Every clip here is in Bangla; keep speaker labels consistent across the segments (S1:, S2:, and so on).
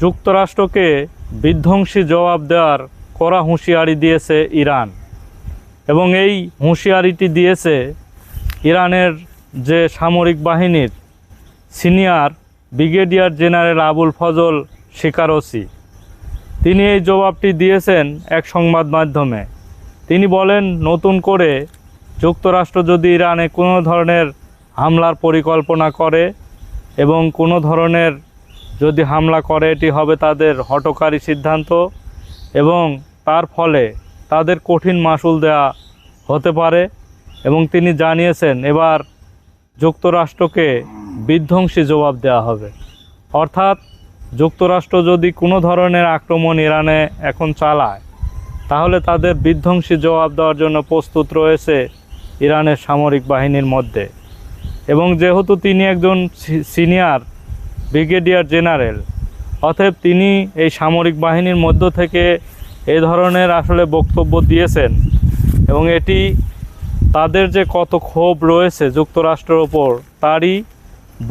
S1: যুক্তরাষ্ট্রকে বিধ্বংসী জবাব দেওয়ার কড়া হুঁশিয়ারি দিয়েছে ইরান, এবং এই হুঁশিয়ারিটি দিয়েছে ইরানের যে সামরিক বাহিনীর senior brigadier general Abolfazl Shekarchi. তিনি এই জবাবটি দিয়েছেন এক সংবাদ মাধ্যমে। তিনি বলেন, নতুন করে যুক্তরাষ্ট্র যদি ইরানে কোনো ধরনের হামলার পরিকল্পনা করে এবং কোনো ধরনের যদি হামলা করে, এটি হবে তাদের হঠকারী সিদ্ধান্ত এবং তার ফলে তাদের কঠিন মাসুল দেয়া হতে পারে। এবং তিনি জানিয়েছেন এবার যুক্তরাষ্ট্রকে বিধ্বংসী জবাব দেওয়া হবে। অর্থাৎ যুক্তরাষ্ট্র যদি কোনো ধরনের আক্রমণ ইরানে এখন চালায়, তাহলে তাদের বিধ্বংসী জবাব দেওয়ার জন্য প্রস্তুত রয়েছে ইরানের সামরিক বাহিনীর মধ্যে। এবং যেহেতু তিনি একজন সিনিয়র ব্রিগেডিয়ার জেনারেল, অতএব তিনি এই সামরিক বাহিনীর মধ্য থেকে এই ধরনের আসলে বক্তব্য দিয়েছেন, এবং এটি তাদের যে কত ক্ষোভ রয়েছে যুক্তরাষ্ট্রের ওপর তারই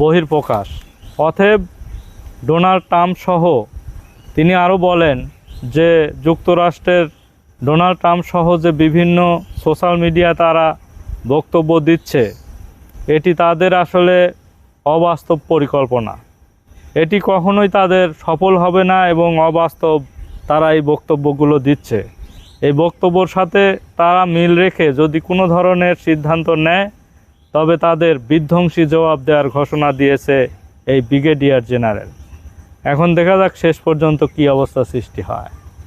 S1: বহিঃপ্রকাশ। অতএব ডোনাল্ড ট্রাম্প সহ তিনি আরও বলেন যে যুক্তরাষ্ট্রের ডোনাল্ড ট্রাম্প সহ যে বিভিন্ন সোশ্যাল মিডিয়া তারা বক্তব্য দিচ্ছে, এটি তাদের আসলে অবাস্তব পরিকল্পনা। এটি কখনোই তাদের সফল হবে না এবং অবাস্তব তারা এই বক্তব্যগুলো দিচ্ছে। এই বক্তব্যর সাথে তারা মিল রেখে যদি কোনো ধরনের সিদ্ধান্ত নেয়, তবে তাদের বিধ্বংসী জবাব দেওয়ার ঘোষণা দিয়েছে এই ব্রিগেডিয়ার জেনারেল। এখন দেখা যাক শেষ পর্যন্ত কী অবস্থা সৃষ্টি হয়।